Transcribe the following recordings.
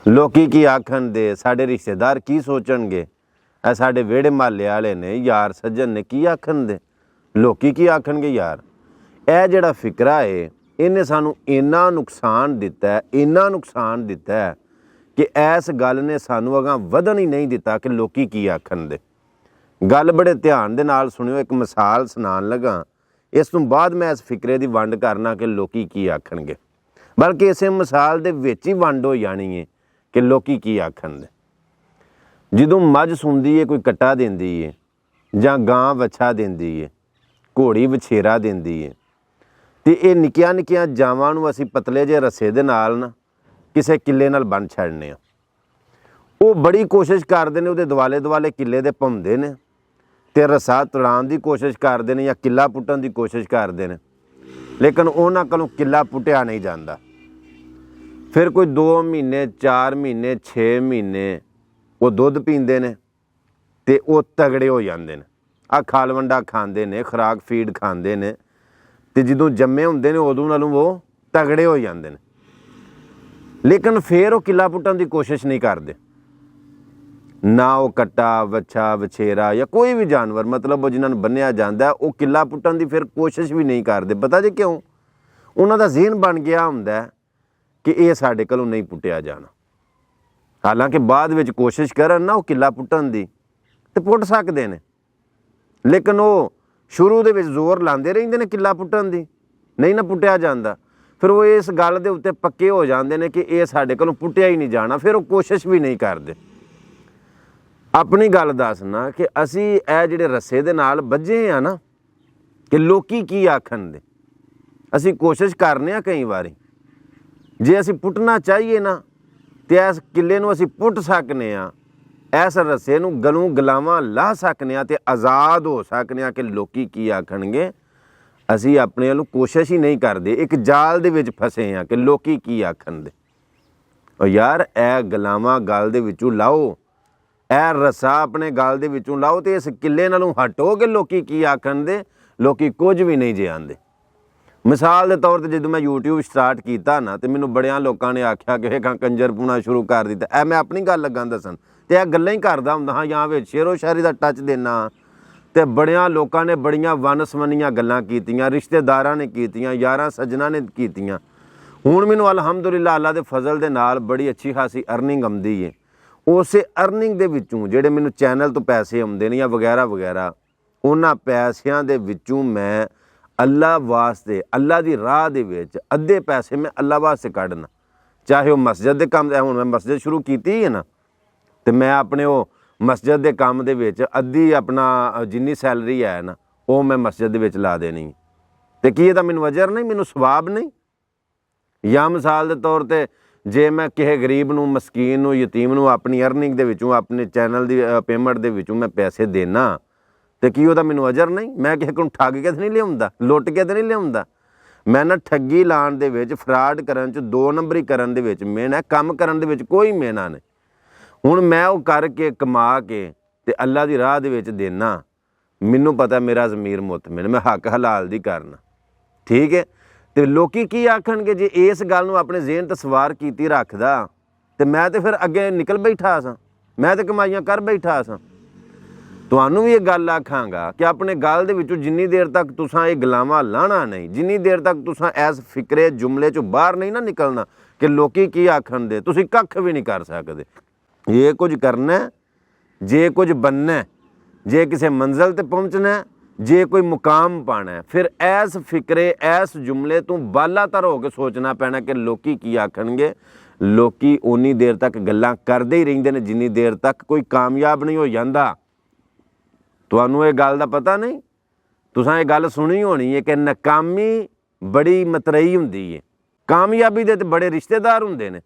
ਲੋਕੀ ਕੀ ਆਖਣਗੇ, ਸਾਡੇ ਰਿਸ਼ਤੇਦਾਰ ਕੀ ਸੋਚਣਗੇ, ਇਹ ਸਾਡੇ ਵਿਹੜੇ ਮਹੱਲੇ ਵਾਲੇ ਨੇ, ਯਾਰ ਸੱਜਣ ਨੇ ਕੀ ਆਖਣਗੇ, ਲੋਕੀ ਕੀ ਆਖਣਗੇ। ਯਾਰ ਇਹ ਜਿਹੜਾ ਫਿਕਰਾ ਏ ਇਹਨੇ ਸਾਨੂੰ ਇੰਨਾ ਨੁਕਸਾਨ ਦਿੱਤਾ, ਇੰਨਾ ਨੁਕਸਾਨ ਦਿੱਤਾ ਕਿ ਇਸ ਗੱਲ ਨੇ ਸਾਨੂੰ ਅਗਾਂਹ ਵਧਣ ਹੀ ਨਹੀਂ ਦਿੱਤਾ ਕਿ ਲੋਕੀ ਕੀ ਆਖਣਗੇ। ਗੱਲ ਬੜੇ ਧਿਆਨ ਦੇ ਨਾਲ ਸੁਣਿਓ, ਇੱਕ ਮਿਸਾਲ ਸੁਣਾਉਣ ਲੱਗਾ, ਇਸ ਤੋਂ ਬਾਅਦ ਮੈਂ ਇਸ ਫਿਕਰੇ ਦੀ ਵੰਡ ਕਰਨਾ ਕਿ ਲੋਕੀ ਕੀ ਆਖਣਗੇ, ਬਲਕਿ ਇਸੇ ਮਿਸਾਲ ਦੇ ਵਿੱਚ ਹੀ ਵੰਡ ਹੋ ਜਾਣੀ ਹੈ ਕਿ ਲੋਕੀ ਕੀ ਆਖਣਗੇ। ਜਦੋਂ ਮੱਝ ਸੁਣਦੀ ਹੈ, ਕੋਈ ਕੱਟਾ ਦਿੰਦੀ ਹੈ ਜਾਂ ਗਾਂ ਵੱਛਾ ਦਿੰਦੀ ਹੈ, ਘੋੜੀ ਵਛੇਰਾ ਦਿੰਦੀ ਹੈ, ਅਤੇ ਇਹ ਨਿੱਕੀਆਂ ਨਿੱਕੀਆਂ ਜਾਵਾਂ ਨੂੰ ਅਸੀਂ ਪਤਲੇ ਜਿਹੇ ਰੱਸੇ ਦੇ ਨਾਲ ਨਾ ਕਿਸੇ ਕਿੱਲੇ ਨਾਲ ਬੰਨ੍ਹ ਛੱਡਨੇ ਆ। ਉਹ ਬੜੀ ਕੋਸ਼ਿਸ਼ ਕਰਦੇ ਨੇ, ਉਹਦੇ ਦੁਆਲੇ ਦੁਆਲੇ ਕਿੱਲੇ ਦੇ ਭੁੰਮਦੇ ਨੇ ਅਤੇ ਰੱਸਾ ਤੁੜਾਉਣ ਦੀ ਕੋਸ਼ਿਸ਼ ਕਰਦੇ ਨੇ ਜਾਂ ਕਿੱਲਾ ਪੁੱਟਣ ਦੀ ਕੋਸ਼ਿਸ਼ ਕਰਦੇ ਨੇ, ਲੇਕਿਨ ਉਹਨਾਂ ਕੋਲੋਂ ਕਿੱਲਾ ਪੁੱਟਿਆ ਨਹੀਂ ਜਾਂਦਾ। ਫਿਰ ਕੋਈ 2 ਮਹੀਨੇ 4 ਮਹੀਨੇ 6 ਮਹੀਨੇ ਉਹ ਦੁੱਧ ਪੀਂਦੇ ਨੇ ਅਤੇ ਉਹ ਤਗੜੇ ਹੋ ਜਾਂਦੇ ਨੇ, ਆਹ ਖਾਲਵੰਡਾ ਖਾਂਦੇ ਨੇ, ਖੁਰਾਕ ਫੀਡ ਖਾਂਦੇ ਨੇ, ਅਤੇ ਜਦੋਂ ਜੰਮੇ ਹੁੰਦੇ ਨੇ ਉਦੋਂ ਨਾਲੋਂ ਉਹ ਤਗੜੇ ਹੋ ਜਾਂਦੇ ਨੇ। ਲੇਕਿਨ ਫਿਰ ਉਹ ਕਿੱਲਾ ਪੁੱਟਣ ਦੀ ਕੋਸ਼ਿਸ਼ ਨਹੀਂ ਕਰਦੇ, ਨਾ ਉਹ ਕੱਟਾ ਵੱਛਾ ਵਛੇਰਾ ਜਾਂ ਕੋਈ ਵੀ ਜਾਨਵਰ, ਮਤਲਬ ਉਹ ਜਿਹਨਾਂ ਨੂੰ ਬੰਨਿਆ ਜਾਂਦਾ ਉਹ ਕਿੱਲਾ ਪੁੱਟਣ ਦੀ ਫਿਰ ਕੋਸ਼ਿਸ਼ ਵੀ ਨਹੀਂ ਕਰਦੇ। ਪਤਾ ਜੀ ਕਿਉਂ? ਉਹਨਾਂ ਦਾ ਜ਼ਿਹਨ ਬਣ ਗਿਆ ਹੁੰਦਾ ਕਿ ਇਹ ਸਾਡੇ ਕੋਲੋਂ ਨਹੀਂ ਪੁੱਟਿਆ ਜਾਣਾ। ਹਾਲਾਂਕਿ ਬਾਅਦ ਵਿੱਚ ਕੋਸ਼ਿਸ਼ ਕਰਨ ਨਾ ਉਹ ਕਿੱਲਾ ਪੁੱਟਣ ਦੀ ਤੇ ਪੁੱਟ ਸਕਦੇ ਨੇ, ਲੇਕਿਨ ਉਹ ਸ਼ੁਰੂ ਦੇ ਵਿੱਚ ਜ਼ੋਰ ਲਾਉਂਦੇ ਰਹਿੰਦੇ ਨੇ ਕਿੱਲਾ ਪੁੱਟਣ ਦੀ, ਨਹੀਂ ਨਾ ਪੁੱਟਿਆ ਜਾਂਦਾ। ਫਿਰ ਉਹ ਇਸ ਗੱਲ ਦੇ ਉੱਤੇ ਪੱਕੇ ਹੋ ਜਾਂਦੇ ਨੇ ਕਿ ਇਹ ਸਾਡੇ ਕੋਲੋਂ ਪੁੱਟਿਆ ਹੀ ਨਹੀਂ ਜਾਣਾ, ਫਿਰ ਉਹ ਕੋਸ਼ਿਸ਼ ਵੀ ਨਹੀਂ ਕਰਦੇ। ਆਪਣੀ ਗੱਲ ਦੱਸਣਾ ਕਿ ਅਸੀਂ ਇਹ ਜਿਹੜੇ ਰੱਸੇ ਦੇ ਨਾਲ ਬੱਝੇ ਆ ਨਾ ਕਿ ਲੋਕੀ ਕੀ ਆਖਣਗੇ, ਅਸੀਂ ਕੋਸ਼ਿਸ਼ ਕਰਨੇ ਆ ਕਈ ਵਾਰੀ, ਜੇ ਅਸੀਂ ਪੁੱਟਣਾ ਚਾਹੀਏ ਨਾ ਤੇ ਇਸ ਕਿੱਲੇ ਨੂੰ ਅਸੀਂ ਪੁੱਟ ਸਕਨੇ ਆ, ਇਸ ਰੱਸੇ ਨੂੰ ਗਲੋਂ ਗਲਾਵਾਂ ਲਾਹ ਸਕਨੇ ਆ ਅਤੇ ਆਜ਼ਾਦ ਹੋ ਸਕਨੇ ਆ ਕਿ ਲੋਕੀ ਕੀ ਆਖਣਗੇ। ਅਸੀਂ ਆਪਣੇ ਵੱਲੋਂ ਕੋਸ਼ਿਸ਼ ਹੀ ਨਹੀਂ ਕਰਦੇ, ਇੱਕ ਜਾਲ ਦੇ ਵਿੱਚ ਫਸੇ ਆ ਕਿ ਲੋਕੀ ਕੀ ਆਖਣਗੇ। ਉਹ ਯਾਰ ਇਹ ਗਲਾਵਾਂ ਗਲ ਦੇ ਵਿੱਚੋਂ ਲਾਓ, ਇਹ ਰੱਸਾ ਆਪਣੇ ਗਲ ਦੇ ਵਿੱਚੋਂ ਲਾਓ ਅਤੇ ਇਸ ਕਿੱਲੇ ਨਾਲੋਂ ਹਟੋ ਕਿ ਲੋਕੀ ਕੀ ਆਖਣਗੇ। ਲੋਕੀ ਕੁਝ ਵੀ ਨਹੀਂ ਜੇ ਆਂਦੇ। ਮਿਸਾਲ ਦੇ ਤੌਰ 'ਤੇ ਜਦੋਂ ਮੈਂ YouTube ਸਟਾਰਟ ਕੀਤਾ ਨਾ ਅਤੇ ਮੈਨੂੰ ਬੜਿਆਂ ਲੋਕਾਂ ਨੇ ਆਖਿਆ ਕਿ ਇਹ ਕੰਜਰ ਪੂਣਾ ਸ਼ੁਰੂ ਕਰ ਦਿੱਤਾ। ਇਹ ਮੈਂ ਆਪਣੀ ਗੱਲ ਲੱਗਾ ਦੱਸਣ ਅਤੇ ਇਹ ਗੱਲਾਂ ਹੀ ਕਰਦਾ ਹੁੰਦਾ ਹਾਂ, ਜਾਂ ਵਿੱਚ ਸ਼ੇਰੋ ਸ਼ਾਇਰੀ ਦਾ ਟੱਚ ਦੇਣਾ, ਅਤੇ ਬੜਿਆਂ ਲੋਕਾਂ ਨੇ ਬੜੀਆਂ ਵੰਨ-ਸਵੰਨੀਆਂ ਗੱਲਾਂ ਕੀਤੀਆਂ, ਰਿਸ਼ਤੇਦਾਰਾਂ ਨੇ ਕੀਤੀਆਂ, ਯਾਰਾਂ ਸੱਜਣਾ ਨੇ ਕੀਤੀਆਂ। ਹੁਣ ਮੈਨੂੰ ਅਲਹਮਦੁਲਿਲਾ ਅੱਲਾ ਦੇ ਫਜ਼ਲ ਦੇ ਨਾਲ ਬੜੀ ਅੱਛੀ ਖਾਸੀ ਅਰਨਿੰਗ ਆਉਂਦੀ ਹੈ। ਉਸੇ ਅਰਨਿੰਗ ਦੇ ਵਿੱਚੋਂ ਜਿਹੜੇ ਮੈਨੂੰ ਚੈਨਲ ਤੋਂ ਪੈਸੇ ਆਉਂਦੇ ਨੇ ਜਾਂ ਵਗੈਰਾ ਵਗੈਰਾ, ਉਹਨਾਂ ਪੈਸਿਆਂ ਦੇ ਵਿੱਚੋਂ ਮੈਂ ਅੱਲਾ ਵਾਸਤੇ, ਅੱਲਾ ਦੀ ਰਾਹ ਦੇ ਵਿੱਚ ਅੱਧੇ ਪੈਸੇ ਮੈਂ ਅੱਲਾ ਵਾਸਤੇ ਕੱਢਣਾ, ਚਾਹੇ ਉਹ ਮਸਜਿਦ ਦੇ ਕੰਮ। ਹੁਣ ਮੈਂ ਮਸਜਿਦ ਸ਼ੁਰੂ ਕੀਤੀ ਹੈ ਨਾ, ਅਤੇ ਮੈਂ ਆਪਣੇ ਉਹ ਮਸਜਿਦ ਦੇ ਕੰਮ ਦੇ ਵਿੱਚ ਅੱਧੀ ਆਪਣਾ ਜਿੰਨੀ ਸੈਲਰੀ ਹੈ ਨਾ ਉਹ ਮੈਂ ਮਸਜਿਦ ਦੇ ਵਿੱਚ ਲਾ ਦੇਣੀ। ਅਤੇ ਕੀ ਇਹਦਾ ਮੈਨੂੰ ਅਜਰ ਨਹੀਂ, ਮੈਨੂੰ ਸਵਾਬ ਨਹੀਂ? ਜਾਂ ਮਿਸਾਲ ਦੇ ਤੌਰ 'ਤੇ ਜੇ ਮੈਂ ਕਿਸੇ ਗਰੀਬ ਨੂੰ, ਮਸਕੀਨ ਨੂੰ, ਯਤੀਮ ਨੂੰ ਆਪਣੀ ਅਰਨਿੰਗ ਦੇ ਵਿੱਚੋਂ, ਆਪਣੇ ਚੈਨਲ ਦੀ ਪੇਮੈਂਟ ਦੇ ਵਿੱਚੋਂ ਮੈਂ ਪੈਸੇ ਦੇਣਾ, ਅਤੇ ਕੀ ਉਹਦਾ ਮੈਨੂੰ ਅਜਰ ਨਹੀਂ? ਮੈਂ ਕਿਸੇ ਕੋਲ ਠੱਗ ਕੇ ਤਾਂ ਨਹੀਂ ਲਿਆਉਂਦਾ, ਲੁੱਟ ਕੇ ਤਾਂ ਨਹੀਂ ਲਿਆਉਂਦਾ। ਮੈਂ ਨਾ ਠੱਗੀ ਲਾਉਣ ਦੇ ਵਿੱਚ, ਫਰਾਡ ਕਰਨ 'ਚ, 2 ਨੰਬਰੀ ਕਰਨ ਦੇ ਵਿੱਚ ਮਿਹਨਤ, ਕੰਮ ਕਰਨ ਦੇ ਵਿੱਚ ਕੋਈ ਮਿਹਨਤ ਨਹੀਂ। ਹੁਣ ਮੈਂ ਉਹ ਕਰਕੇ ਕਮਾ ਕੇ ਅਤੇ ਅੱਲਾ ਦੀ ਰਾਹ ਦੇ ਵਿੱਚ ਦੇਣਾ, ਮੈਨੂੰ ਪਤਾ ਮੇਰਾ ਜ਼ਮੀਰ ਮੁਤਮਿਨ, ਮੈਂ ਹੱਕ ਹਲਾਲ ਦੀ ਕਰਨਾ, ਠੀਕ ਹੈ। ਅਤੇ ਲੋਕੀ ਕੀ ਆਖਣਗੇ ਜੇ ਇਸ ਗੱਲ ਨੂੰ ਆਪਣੇ ਜ਼ਿਹਨ 'ਤੇ ਸਵਾਰ ਕੀਤੀ ਰੱਖਦਾ, ਅਤੇ ਮੈਂ ਤਾਂ ਫਿਰ ਅੱਗੇ ਨਿਕਲ ਬੈਠਾ ਸਾਂ, ਮੈਂ ਤਾਂ ਕਮਾਈਆਂ ਕਰ ਬੈਠਾ ਸਾਂ। ਤੁਹਾਨੂੰ ਵੀ ਇਹ ਗੱਲ ਆਖਾਂਗਾ ਕਿ ਆਪਣੇ ਗੱਲ ਦੇ ਵਿੱਚੋਂ ਜਿੰਨੀ ਦੇਰ ਤੱਕ ਤੁਸੀਂ ਇਹ ਗਲਾਵਾਂ ਲਾਹਣਾ ਨਹੀਂ, ਜਿੰਨੀ ਦੇਰ ਤੱਕ ਤੁਸੀਂ ਇਸ ਫਿਕਰੇ ਜੁਮਲੇ 'ਚੋਂ ਬਾਹਰ ਨਹੀਂ ਨਾ ਨਿਕਲਣਾ ਕਿ ਲੋਕੀ ਕੀ ਆਖਣਗੇ, ਤੁਸੀਂ ਕੱਖ ਵੀ ਨਹੀਂ ਕਰ ਸਕਦੇ। ਇਹ ਕੁਝ ਕਰਨਾ, ਜੇ ਕੁਝ ਬਣਨਾ, ਜੇ ਕਿਸੇ ਮੰਜ਼ਿਲ 'ਤੇ ਪਹੁੰਚਣਾ, ਜੇ ਕੋਈ ਮੁਕਾਮ ਪਾਉਣਾ, ਫਿਰ ਇਸ ਫਿਕਰੇ, ਇਸ ਜੁਮਲੇ ਤੋਂ ਬਾਲਾਤਰ ਹੋ ਕੇ ਸੋਚਣਾ ਪੈਣਾ ਕਿ ਲੋਕੀ ਕੀ ਆਖਣਗੇ। ਲੋਕੀ ਉਨੀ ਦੇਰ ਤੱਕ ਗੱਲਾਂ ਕਰਦੇ ਹੀ ਰਹਿੰਦੇ ਨੇ ਜਿੰਨੀ ਦੇਰ ਤੱਕ ਕੋਈ ਕਾਮਯਾਬ ਨਹੀਂ ਹੋ ਜਾਂਦਾ। ਤੁਹਾਨੂੰ ਇਹ ਗੱਲ ਦਾ ਪਤਾ ਨਹੀਂ? ਤੁਸੀਂ ਇਹ ਗੱਲ ਸੁਣੀ ਹੋਣੀ ਹੈ ਕਿ ਨਾਕਾਮੀ ਬੜੀ ਮਤਰਈ ਹੁੰਦੀ ਹੈ, ਕਾਮਯਾਬੀ ਦੇ ਤਾਂ ਬੜੇ ਰਿਸ਼ਤੇਦਾਰ ਹੁੰਦੇ ਨੇ।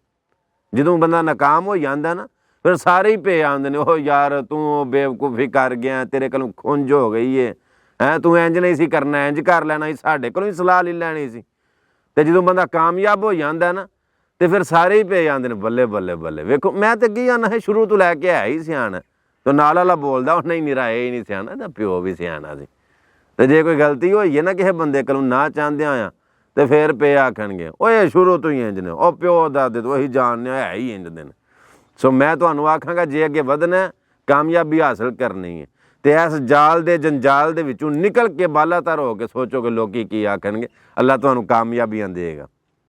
ਜਦੋਂ ਬੰਦਾ ਨਾਕਾਮ ਹੋ ਜਾਂਦਾ ਨਾ, ਫਿਰ ਸਾਰੇ ਹੀ ਪਏ ਆਉਂਦੇ ਨੇ, ਉਹ ਯਾਰ ਤੂੰ ਬੇਵਕੂਫੀ ਕਰ ਗਿਆ, ਤੇਰੇ ਕੋਲੋਂ ਖੁੰਝ ਹੋ ਗਈ ਹੈ, ਤੂੰ ਇੰਝ ਨਹੀਂ ਸੀ ਕਰਨਾ, ਇੰਝ ਕਰ ਲੈਣਾ ਸੀ, ਸਾਡੇ ਕੋਲੋਂ ਹੀ ਸਲਾਹ ਲੈ ਲੈਣੀ ਸੀ। ਅਤੇ ਜਦੋਂ ਬੰਦਾ ਕਾਮਯਾਬ ਹੋ ਜਾਂਦਾ ਨਾ, ਅਤੇ ਫਿਰ ਸਾਰੇ ਹੀ ਪਏ ਜਾਂਦੇ ਨੇ ਬੱਲੇ ਬੱਲੇ ਬੱਲੇ। ਵੇਖੋ ਮੈਂ ਤਾਂ ਅੱਗੇ ਆਉਣਾ ਹੈ, ਸ਼ੁਰੂ ਤੋਂ ਲੈ ਕੇ ਹੈ ਹੀ ਸਿਆਣਾ, ਅਤੇ ਨਾਲ ਵਾਲਾ ਬੋਲਦਾ ਉਹ ਨਹੀਂ ਨਿਰਾ ਇਹ ਹੀ ਨਹੀਂ ਸਿਆਣਾ, ਇਹਦਾ ਪਿਓ ਵੀ ਸਿਆਣਾ ਸੀ। ਅਤੇ ਜੇ ਕੋਈ ਗਲਤੀ ਹੋਈ ਹੈ ਨਾ ਕਿਸੇ ਬੰਦੇ ਕੋਲੋਂ ਨਾ ਚਾਹੁੰਦਿਆਂ ਆ, ਅਤੇ ਫਿਰ ਪਏ ਆਖਣਗੇ ਓਏ ਸ਼ੁਰੂ ਤੋਂ ਹੀ ਇੰਝ ਨੇ, ਉਹ ਪਿਓ ਦਾਦੇ ਤੋਂ ਅਸੀਂ ਜਾਣਦੇ ਹੈ ਹੀ ਇੰਝ ਦੇ ਨੇ। ਸੋ ਮੈਂ ਤੁਹਾਨੂੰ ਆਖਾਂਗਾ ਜੇ ਅੱਗੇ ਵਧਣਾ, ਕਾਮਯਾਬੀ ਹਾਸਲ ਕਰਨੀ ਹੈ, ਤੇ ਇਸ ਜਾਲ ਦੇ ਜੰਜਾਲ ਦੇ ਵਿੱਚੋਂ ਨਿਕਲ ਕੇ ਬਾਲਾਤਰ ਹੋ ਕੇ ਸੋਚੋਗੇ ਲੋਕੀ ਕੀ ਆਖਣਗੇ, ਅੱਲਾ ਤੁਹਾਨੂੰ ਕਾਮਯਾਬੀਆਂ ਦੇਗਾ।